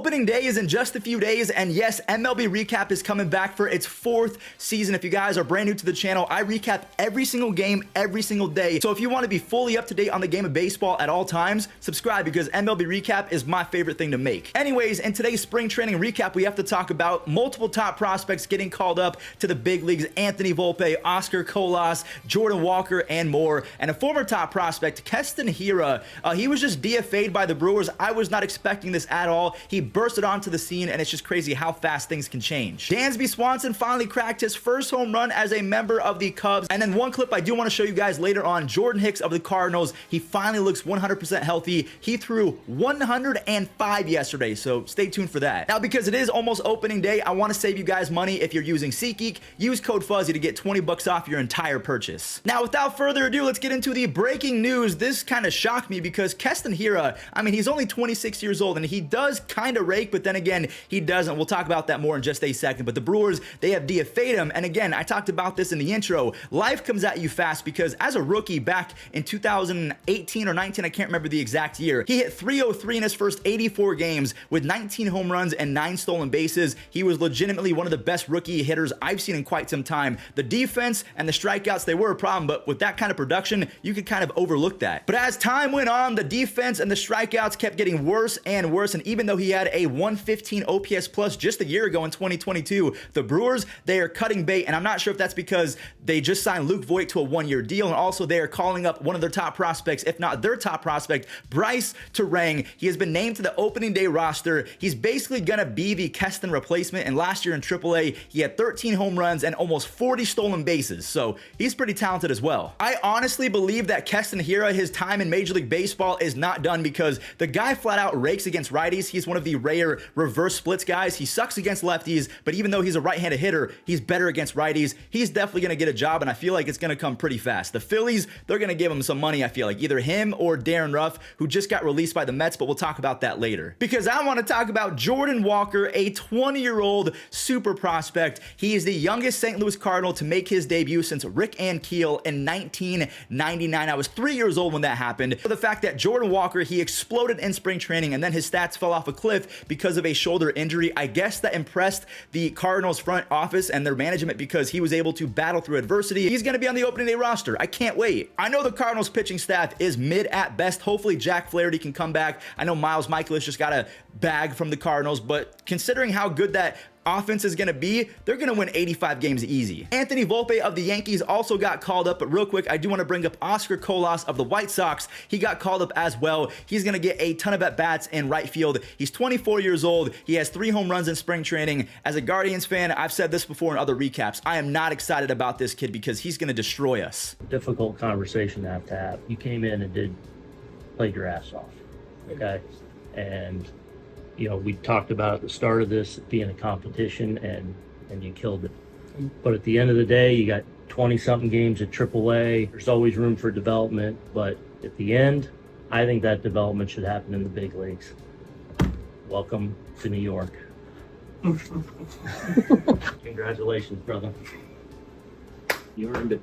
Opening day is in just a few days, and yes, MLB Recap is coming back for its 4th season. If you guys are brand new to the channel, I recap every single game, every single day. So if you want to be fully up to date on the game of baseball at all times, subscribe because MLB Recap is my favorite thing to make. Anyways, in today's spring training recap, we have to talk about multiple top prospects getting called up to the big leagues: Anthony Volpe, Oscar Colas, Jordan Walker, and more. And a former top prospect, Keston Hiura, he was just DFA'd by the Brewers. I was not expecting this at all. He bursted onto the scene, and it's just crazy how fast things can change. Dansby Swanson finally cracked his first home run as a member of the Cubs. And then one clip I do want to show you guys later on, Jordan Hicks of the Cardinals. He finally looks 100% healthy. He threw 105 yesterday, so stay tuned for that. Now, because it is almost opening day, I want to save you guys money. If you're using SeatGeek, use code Fuzzy to get 20 bucks off your entire purchase. Now, without further ado, let's get into the breaking news. This kind of shocked me because Keston Hiura, I mean, he's only 26 years old, and he does kind of rake, but then again, he doesn't. We'll talk about that more in just a second. But the Brewers, they have DFA'd him, and again, I talked about this in the intro. Life comes at you fast because as a rookie back in 2018 or 19, I can't remember the exact year, he hit 303 in his first 84 games with 19 home runs and 9 stolen bases. He was legitimately one of the best rookie hitters I've seen in quite some time. The defense and the strikeouts, they were a problem, but with that kind of production, you could kind of overlook that. But as time went on, the defense and the strikeouts kept getting worse and worse, and even though he had a 115 OPS plus just a year ago in 2022, the Brewers, they are cutting bait, and I'm not sure if that's because they just signed Luke Voit to a 1-year deal, and also they are calling up one of their top prospects, if not their top prospect, Brice Turang. He has been named to the opening day roster. He's basically gonna be the Keston replacement, and last year in AAA, he had 13 home runs and almost 40 stolen bases, so he's pretty talented as well. I honestly believe that Keston Hiura, his time in Major League Baseball is not done because the guy flat out rakes against righties. He's one of the rare reverse splits guys. He sucks against lefties, but even though he's a right-handed hitter, he's better against righties. He's definitely gonna get a job, and I feel like it's gonna come pretty fast. The Phillies, they're gonna give him some money, I feel like, either him or Darren Ruff, who just got released by the Mets, but we'll talk about that later. Because I want to talk about Jordan Walker, a 20-year-old super prospect. He is the youngest St. Louis Cardinal to make his debut since Rick Ankiel in 1999. I was 3 years old when that happened. For the fact that Jordan Walker, he exploded in spring training, and then his stats fell off a cliff because of a shoulder injury. I guess that impressed the Cardinals front office and their management because he was able to battle through adversity. He's going to be on the opening day roster. I can't wait. I know the Cardinals pitching staff is mid at best. Hopefully Jack Flaherty can come back. I know Miles Michaelis just got a bag from the Cardinals, but considering how good that offense is going to be, they're going to win 85 games easy. Anthony Volpe of the Yankees also got called up, but real quick, I do want to bring up Oscar Colas of the White Sox. He got called up as well. He's going to get a ton of at-bats in right field. He's 24 years old. He has 3 home runs in spring training. As a Guardians fan, I've said this before in other recaps, I am not excited about this kid because he's going to destroy us. Difficult conversation to have. You came in and played your ass off, okay? And you know, we talked about at the start of this being a competition, and you killed it. But at the end of the day, you got 20-something games at AAA. There's always room for development, but at the end, I think that development should happen in the big leagues. Welcome to New York. Congratulations, brother. You earned it.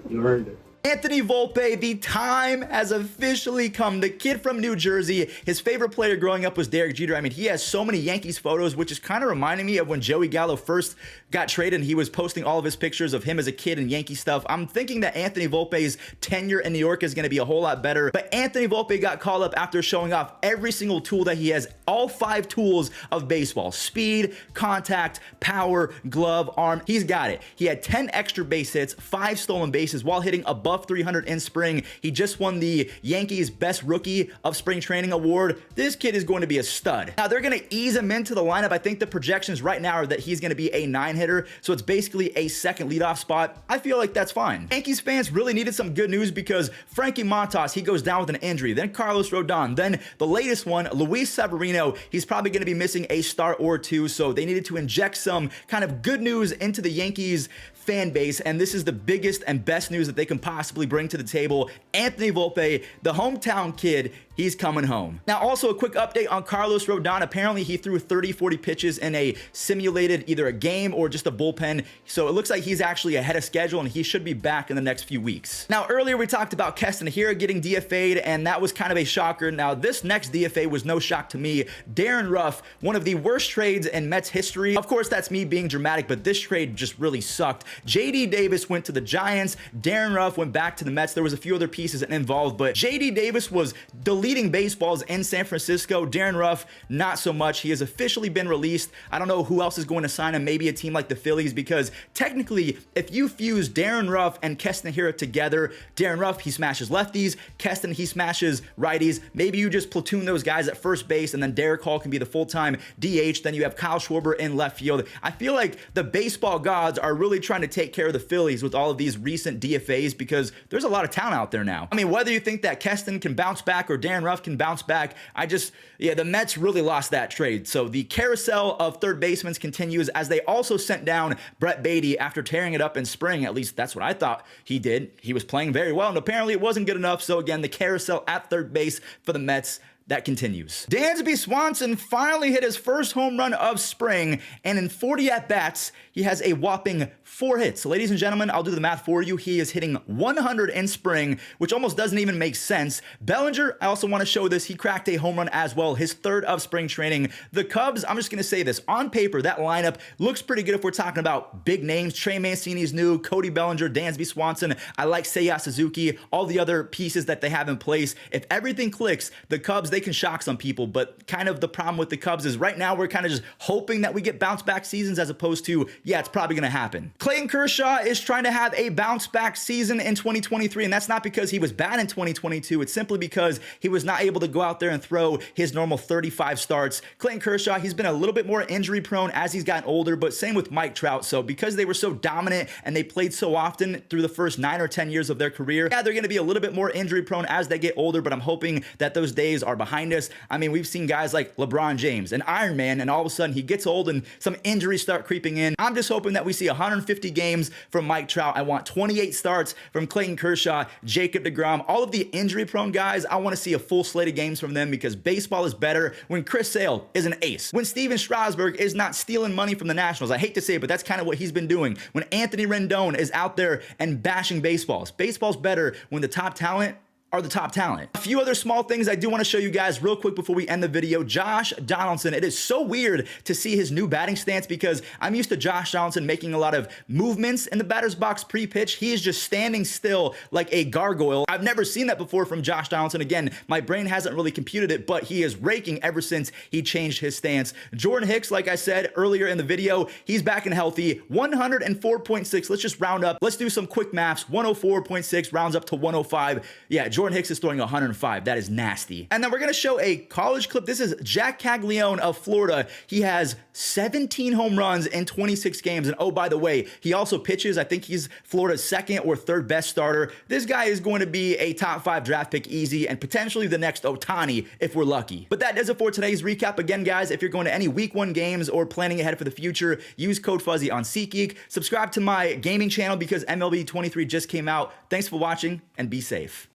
You earned it. Anthony Volpe, the time has officially come. The kid from New Jersey, his favorite player growing up was Derek Jeter. I mean, he has so many Yankees photos, which is kind of reminding me of when Joey Gallo first got traded and he was posting all of his pictures of him as a kid and Yankee stuff. I'm thinking that Anthony Volpe's tenure in New York is going to be a whole lot better. But Anthony Volpe got called up after showing off every single tool that he has, all 5 tools of baseball: speed, contact, power, glove, arm. He's got it. He had 10 extra base hits, 5 stolen bases while hitting above 300 in spring. He just won the Yankees Best Rookie of Spring Training award. This kid is going to be a stud. Now, they're going to ease him into the lineup. I think the projections right now are that he's going to be a 9-hitter, so it's basically a second leadoff spot. I feel like that's fine. Yankees fans really needed some good news because Frankie Montas, he goes down with an injury. Then Carlos Rodon. Then the latest one, Luis Severino, he's probably going to be missing a start or 2, so they needed to inject some kind of good news into the Yankees fan base, and this is the biggest and best news that they can possibly bring to the table. Anthony Volpe, the hometown kid, he's coming home. Now, also a quick update on Carlos Rodon. Apparently, he threw 30-40 pitches in a simulated either a game or just a bullpen. So it looks like he's actually ahead of schedule, and he should be back in the next few weeks. Now, earlier we talked about Keston Hiura getting DFA'd, and that was kind of a shocker. Now, this next DFA was no shock to me. Darren Ruff, one of the worst trades in Mets history. Of course, that's me being dramatic, but this trade just really sucked. JD Davis went to the Giants. Darren Ruff went back to the Mets. There was a few other pieces involved, but JD Davis was deleting baseballs in San Francisco. Darren Ruff, not so much. He has officially been released. I don't know who else is going to sign him. Maybe a team like the Phillies, because technically, if you fuse Darren Ruff and Keston Hiura together, Darren Ruff, he smashes lefties. Keston, he smashes righties. Maybe you just platoon those guys at first base, and then Derek Hall can be the full-time DH. Then you have Kyle Schwarber in left field. I feel like the baseball gods are really trying to take care of the Phillies with all of these recent DFAs, because there's a lot of talent out there now. I mean, whether you think that Keston can bounce back or Darren Ruff can bounce back, the Mets really lost that trade. So the carousel of third basemen continues, as they also sent down Brett Beatty after tearing it up in spring. At least that's what I thought he did. He was playing very well, and apparently it wasn't good enough. So again, the carousel at third base for the Mets, that continues. Dansby Swanson finally hit his first home run of spring, and in 40 at-bats, he has a whopping 4 hits. So ladies and gentlemen, I'll do the math for you. He is hitting 100 in spring, which almost doesn't even make sense. Bellinger, I also want to show this. He cracked a home run as well, his 3rd of spring training. The Cubs, I'm just going to say this. On paper, that lineup looks pretty good if we're talking about big names. Trey Mancini's new, Cody Bellinger, Dansby Swanson. I like Seiya Suzuki, all the other pieces that they have in place. If everything clicks, the Cubs, they can shock some people, but kind of the problem with the Cubs is right now we're kind of just hoping that we get bounce back seasons, as opposed to, yeah, it's probably going to happen. Clayton Kershaw is trying to have a bounce back season in 2023, and that's not because he was bad in 2022. It's simply because he was not able to go out there and throw his normal 35 starts. Clayton Kershaw, he's been a little bit more injury prone as he's gotten older, but same with Mike Trout. So because they were so dominant and they played so often through the first 9 or 10 years of their career, yeah, they're going to be a little bit more injury prone as they get older, but I'm hoping that those days are behind us. I mean, we've seen guys like LeBron James, an Iron Man, and all of a sudden he gets old and some injuries start creeping in. I'm just hoping that we see 150 games from Mike Trout. I want 28 starts from Clayton Kershaw, Jacob deGrom, all of the injury-prone guys. I want to see a full slate of games from them, because baseball is better when Chris Sale is an ace, when Steven Strasburg is not stealing money from the Nationals. I hate to say it, but that's kind of what he's been doing. When Anthony Rendon is out there and bashing baseballs. Baseball's better when the top talent are the top talent. A few other small things I do want to show you guys real quick before we end the video. Josh Donaldson, it is so weird to see his new batting stance, because I'm used to Josh Donaldson making a lot of movements in the batter's box pre-pitch. He is just standing still like a gargoyle. I've never seen that before from Josh Donaldson. Again, my brain hasn't really computed it, but he is raking ever since he changed his stance. Jordan Hicks, like I said earlier in the video, he's back and healthy. 104.6. Let's just round up. Let's do some quick maths. 104.6 rounds up to 105. Yeah, Jordan Hicks is throwing 105. That is nasty. And then we're going to show a college clip. This is Jack Caglione of Florida. He has 17 home runs in 26 games. And oh, by the way, he also pitches. I think he's Florida's 2nd or 3rd best starter. This guy is going to be a top 5 draft pick easy, and potentially the next Ohtani if we're lucky. But that does it for today's recap. Again, guys, if you're going to any week 1 games or planning ahead for the future, use code Fuzzy on SeatGeek. Subscribe to my gaming channel because MLB 23 just came out. Thanks for watching, and be safe.